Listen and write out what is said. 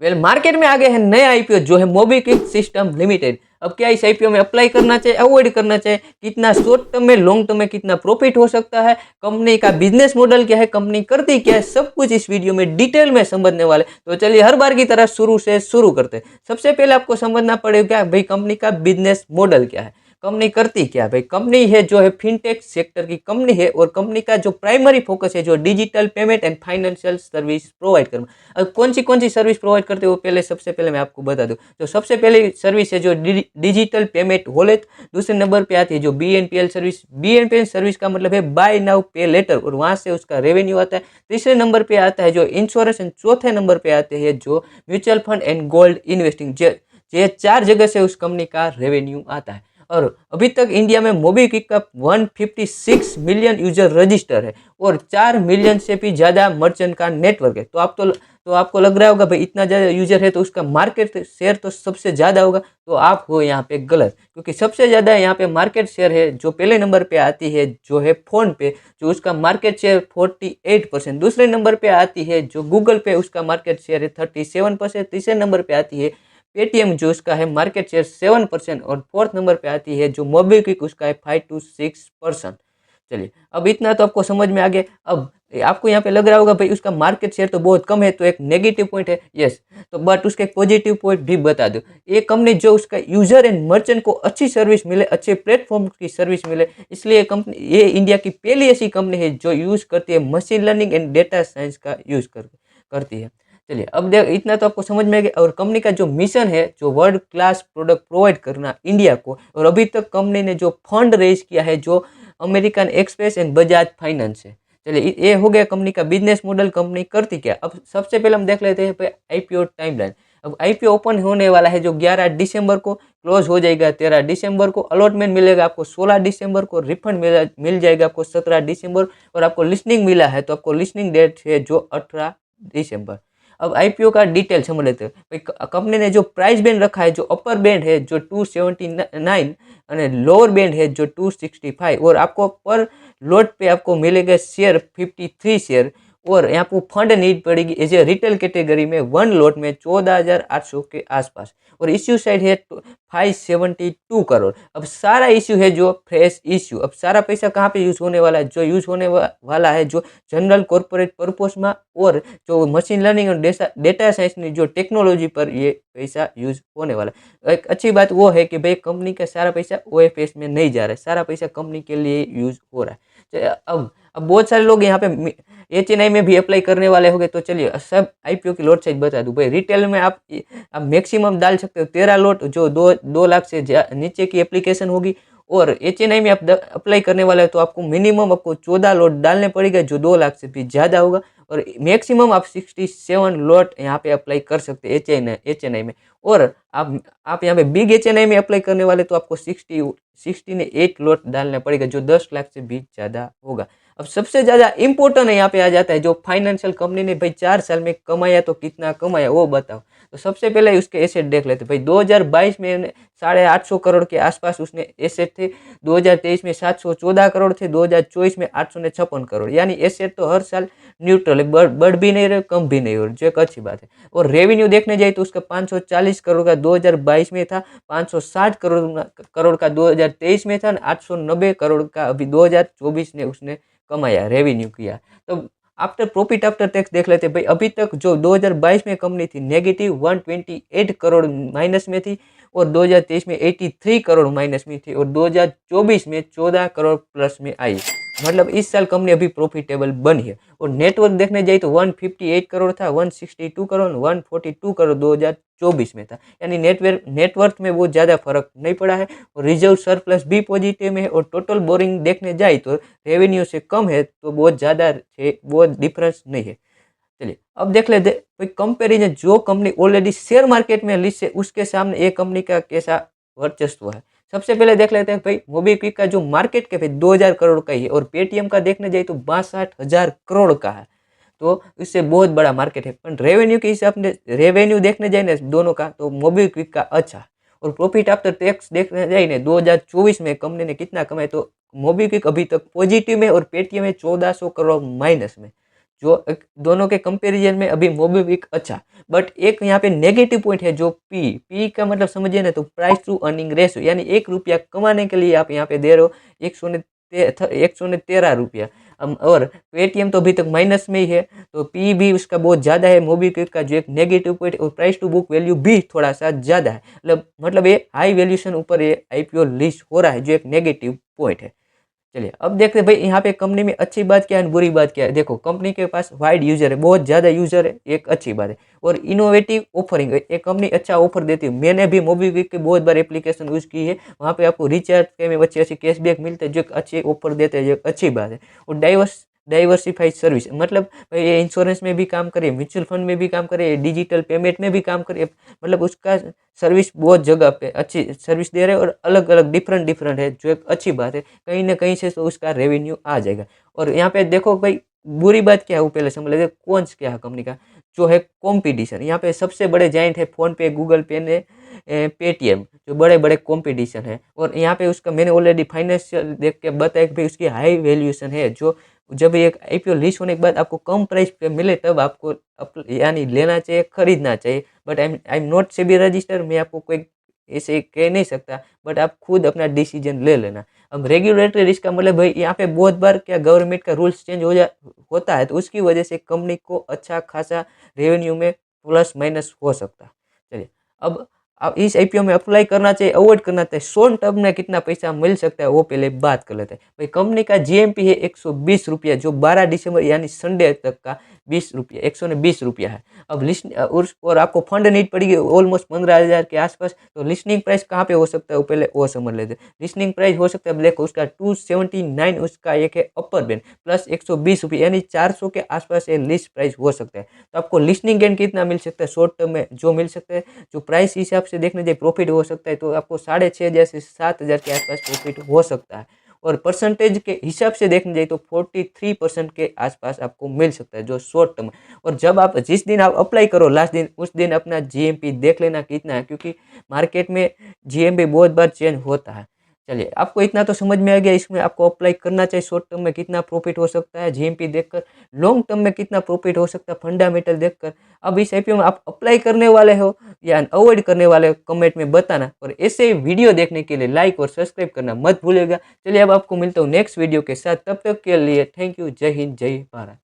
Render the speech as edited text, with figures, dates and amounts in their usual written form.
Market में आ गए हैं नए आईपीओ जो है मोबीक्विक सिस्टम लिमिटेड। अब क्या इस आईपीओ में अप्लाई करना चाहिए, अवॉइड करना चाहिए, कितना शॉर्ट टर्म में लॉन्ग टर्म में कितना प्रॉफिट हो सकता है, कंपनी का बिजनेस मॉडल क्या है, कंपनी करती क्या है, सब कुछ इस वीडियो में डिटेल में समझने वाले। तो चलिए हर बार की तरह शुरू से शुरू करते हैं। सबसे पहले आपको समझना पड़ेगा भाई कंपनी का बिजनेस मॉडल क्या है, कंपनी करती क्या है। भाई कंपनी है जो है फिनटेक सेक्टर की कंपनी है और कंपनी का जो प्राइमरी फोकस है जो digital payment and financial service provide करना। अब कौन सी सर्विस प्रोवाइड करते हो पहले सबसे पहले मैं आपको बता दूं। तो सबसे पहले सर्विस है जो डिजिटल पेमेंट वॉलेट। दूसरे नंबर पे आती है जो बीएनपीएल सर्विस। बीएनपीएल सर्विस का मतलब है बाय नाउ पे लेटर और वहां से उसका रेवेन्यू आता है। तीसरे नंबर पे आता है जो इंश्योरेंस एंड चौथे नंबर पे आते हैं जो mutual fund and gold investing. ये चार जगह से उस कंपनी का रेवेन्यू आता है। और अभी तक इंडिया में मोबीक्विक का 156 मिलियन यूजर रजिस्टर है और 4 मिलियन से भी ज़्यादा मर्चेंट का नेटवर्क है। तो आपको लग रहा होगा भाई इतना ज़्यादा यूजर है तो उसका मार्केट शेयर तो सबसे ज़्यादा होगा। तो आप हो यहाँ पे गलत, क्योंकि सबसे ज़्यादा यहाँ पे मार्केट शेयर है जो पहले नंबर पे आती है जो है फ़ोन पे, जो उसका मार्केट शेयर 48%। दूसरे नंबर पे आती है जो गूगल पे, उसका मार्केट शेयर है 37%। तीसरे नंबर पे आती है पेटीएम जो उसका है मार्केट शेयर 7%। और फोर्थ नंबर पे आती है जो मोबीक्विक, उसका है 5 to 6%। चलिए अब इतना तो आपको समझ में आ गया। अब आपको यहाँ पे लग रहा होगा भाई उसका मार्केट शेयर तो बहुत कम है, तो एक नेगेटिव पॉइंट है। यस, तो बट उसका एक पॉजिटिव पॉइंट भी बता दो। ये कंपनी जो उसका यूजर एंड मर्चेंट को अच्छी सर्विस मिले, अच्छे प्लेटफॉर्म की सर्विस मिले, इसलिए कंपनी ये इंडिया की पहली ऐसी कंपनी है जो यूज करती है machine learning and data science का यूज करती है। चलिए अब देख इतना तो आपको समझ में आ गया। और कंपनी का जो मिशन है जो वर्ल्ड क्लास प्रोडक्ट प्रोवाइड करना इंडिया को, और अभी तक कंपनी ने जो फंड रेज किया है जो American express and Bajaj finance है। चलिए ये हो गया कंपनी का बिजनेस मॉडल, कंपनी करती क्या। अब सबसे पहले हम देख लेते हैं आईपीओ टाइमलाइन। अब आईपीओ ओपन होने वाला है जो 11 दिसंबर को, क्लोज हो जाएगा 13 दिसंबर को, अलॉटमेंट मिलेगा आपको 16 दिसंबर को, रिफंड मिल जाएगा आपको 17 दिसंबर, और आपको लिस्टिंग मिला है तो आपको लिस्टिंग डेट है जो 18 दिसंबर। अब आईपीओ का डिटेल समझ लेते हैं। कंपनी ने जो प्राइस बैंड रखा है, जो अपर बैंड है जो 279 और लोअर बैंड है जो 265, और आपको पर लोट पे आपको मिलेगा शेयर 53 शेयर। और यहाँ पर फंड नीड पड़ेगी एज ए रिटेल कैटेगरी में 1 लोट में 14,800 के आसपास, और इश्यू साइड है 572 करोड़। अब सारा इश्यू है जो फ्रेश इश्यू। अब सारा पैसा कहाँ पे यूज होने वाला है, जो यूज होने वाला है जो जनरल कॉर्पोरेट पर्पस में, और जो मशीन लर्निंग और डेटा साइंस की जो टेक्नोलॉजी पर ये पैसा यूज होने वाला है। एक अच्छी बात वो है कि भाई कंपनी का सारा पैसा ओएफएस में नहीं जा रहा है, सारा पैसा कंपनी के लिए यूज हो रहा है। अब बहुत सारे लोग यहाँ पे एचएनआई में भी अप्लाई करने वाले होंगे। तो चलिए सब आईपीओ की लॉट साइज बता दूं। भाई रिटेल में आप मैक्सिमम डाल सकते हो 13 लॉट, जो 2 लाख से नीचे की एप्लीकेशन होगी। और एचएनआई में आप अप्लाई करने वाले हो तो आपको मिनिमम आपको 14 लॉट डालने पड़ेगा जो 2 लाख से भी ज़्यादा होगा। और मैक्सिमम आप 67 लॉट यहाँ पे अप्लाई कर सकते हैं एचएनआई में। और आप यहाँ पे बिग एचएनआई में अप्लाई करने वाले तो आपको 68 लॉट डालना पड़ेगा जो 10 लाख से भी ज़्यादा होगा। अब सबसे ज़्यादा इंपॉर्टेंट यहाँ पे आ जाता है जो फाइनेंशियल कंपनी ने भाई 4 साल में कमाया तो कितना कमाया वो बताओ। तो सबसे पहले उसके एसेट देख लेते भाई। 2022 में 850 करोड़ के आसपास उसने एसेट थे, 2023 में 714 करोड़ थे, 2024 में 856 करोड़। यानी एसेट तो हर साल न्यूट्रल है, बढ़ भी नहीं रहे कम भी नहीं हो रहे, जो एक अच्छी बात है। और रेवेन्यू देखने जाए तो उसका 540 करोड़ का 2022 में था, 560 करोड़ का 2023 में था, 890 करोड़ का अभी 2024 में उसने कमाया, रेवेन्यू किया। तो आफ्टर प्रॉफिट आफ्टर टैक्स देख लेते भाई। अभी तक जो 2022 में कंपनी थी नेगेटिव 128 करोड़ माइनस में थी, और 2023 में 83 करोड़ माइनस में थी, और 2024 में 14 करोड़ प्लस में आई। मतलब इस साल कंपनी अभी प्रॉफिटेबल बनी है। और नेटवर्क देखने जाए तो 158 करोड़ था, 162 करोड़, 142 करोड़ 2024 में था। यानी नेटवर्क में बहुत ज़्यादा फर्क नहीं पड़ा है। और रिजर्व सरप्लस भी पॉजिटिव में है। और टोटल बोरिंग देखने जाए तो रेवेन्यू से कम है तो बहुत ज़्यादा है, बहुत डिफरेंस नहीं है। चलिए अब देख लेते भाई कंपेरिजन, जो कंपनी ऑलरेडी शेयर मार्केट में लिस्ट है उसके सामने ये कंपनी का कैसा वर्चस्व है। सबसे पहले देख लेते हैं भाई मोबीक्विक का जो मार्केट कैप है 2000 करोड़ का ही है, और पेटीएम का देखने जाए तो 62,000 करोड़ का है। तो इससे बहुत बड़ा मार्केट है। पर रेवेन्यू के हिसाब से रेवेन्यू देखने जाए ना दोनों का तो मोबीक्विक का अच्छा। और प्रॉफिट आफ्टर टैक्स देखने जाए ना 2024 में कंपनी ने कितना कमाया तो मोबीक्विक अभी तक पॉजिटिव में, और पेटीएम में 1400 करोड़ माइनस में। जो दोनों के कंपैरिजन में अभी मोबीक्विक अच्छा, बट एक यहाँ पे नेगेटिव पॉइंट है जो पी का मतलब समझिए ना, तो प्राइस टू अर्निंग रेशियो, यानी 1 रुपया कमाने के लिए आप यहाँ पे दे रहे हो 113 रुपया। और पेटीएम तो अभी तक माइनस में ही है, तो पी भी उसका बहुत ज़्यादा है मोबीक्विक का, जो एक नेगेटिव पॉइंट, और प्राइस टू बुक वैल्यू भी थोड़ा सा ज़्यादा है। मतलब ये हाई वैल्यूएशन ऊपर ये आईपीओ लिस्ट हो रहा है, जो एक नेगेटिव पॉइंट है। चलिए अब देखते हैं भाई यहाँ पे कंपनी में अच्छी बात क्या है, बुरी बात क्या है। देखो कंपनी के पास वाइड यूजर है, बहुत ज़्यादा यूजर है, एक अच्छी बात है। और इनोवेटिव ऑफरिंग है, एक कंपनी अच्छा ऑफर देती है। मैंने भी मोबीक्विक की बहुत बार एप्लीकेशन यूज़ की है, वहाँ पे आपको रिचार्ज के में अच्छे अच्छे कैशबैक मिलते हैं, जो एक अच्छे ऑफर देते हैं, जो एक अच्छी बात है। और डाइवर्सिफाइड सर्विस, मतलब ये इंश्योरेंस में भी काम करे, म्यूचुअल फंड में भी काम करे, डिजिटल पेमेंट में भी काम करे, मतलब उसका सर्विस बहुत जगह पे अच्छी सर्विस दे रहे हैं, और अलग अलग डिफरेंट है, जो एक अच्छी बात है। कहीं ना कहीं से तो उसका रेवेन्यू आ जाएगा। और यहाँ पे देखो भाई बुरी बात क्या है, वो पहले समझ लेते, कौन क्या है कंपनी का, जो है कंपटीशन। यहाँ पे सबसे बड़े जाइंट है फोन पे, गूगल पे ने पेटीएम, जो बड़े बड़े कंपटीशन है। और यहाँ पे उसका मैंने ऑलरेडी फाइनेंशियल देख के बताया कि भाई उसकी हाई वैल्यूएशन है, जो जब एक आईपीओ लिस्ट होने के बाद आपको कम प्राइस पे मिले तब आपको यानी लेना चाहिए, खरीदना चाहिए। But I am not SEBI register, मैं आपको कोई ऐसे कह नहीं सकता, बट आप खुद अपना डिसीजन ले लेना। अब रेगुलेटरी रिस्क का मतलब भाई यहाँ पे बहुत बार क्या गवर्नमेंट का रूल्स चेंज होता है, तो उसकी वजह से कंपनी को अच्छा खासा रेवेन्यू में प्लस माइनस हो सकता है। चलिए अब आप इस आईपीओ में अप्लाई करना चाहिए, अवॉइड करना चाहिए, शॉर्ट टर्म में कितना पैसा मिल सकता है वो पहले बात कर लेते हैं। भाई कंपनी का जीएमपी है 120 रुपया, जो 12 दिसंबर यानी संडे तक का 20 रुपया, 120 रुपया है। अब लिस्ट और आपको फंड नीड पड़ेगी ऑलमोस्ट 15,000 के आसपास, तो लिस्टिंग प्राइस कहाँ पे हो सकता है वो पहले वो समझ लेते हैं। लिस्टिंग प्राइस हो सकता है, देखो उसका 279 उसका एक है अपर बैंड, प्लस 120 रुपये, यानी 400 के आसपास ये लिस्ट प्राइस हो सकता है। तो आपको लिस्टिंग गेन कितना मिल सकता है शॉर्ट टर्म में, जो मिल सकता है, जो प्राइस हिसाब से देखने जाए प्रॉफिट हो सकता है, तो आपको 6,500 से 7,000 के आसपास प्रॉफिट हो सकता है। और परसेंटेज के हिसाब से देखने जाए तो 43% के आसपास आपको मिल सकता है, जो शॉर्ट टर्म। और जब आप जिस दिन आप अप्लाई करो लास्ट दिन, उस दिन अपना जीएमपी देख लेना कितना है, क्योंकि मार्केट में जीएमपी बहुत बार चेंज होता है। चलिए आपको इतना तो समझ में आ गया, इसमें आपको अप्लाई करना चाहिए शॉर्ट टर्म में कितना प्रॉफिट हो सकता है जीएमपी देखकर, लॉन्ग टर्म में कितना प्रॉफिट हो सकता है फंडामेंटल देखकर। अब इस आईपीओ में आप अप्लाई करने वाले हो या अवॉइड करने वाले हो, कमेंट में बताना। और ऐसे वीडियो देखने के लिए लाइक और सब्सक्राइब करना मत भूलिएगा। चलिए अब आपको मिलता हूँ नेक्स्ट वीडियो के साथ, तब तक के लिए थैंक यू। जय हिंद, जय भारत।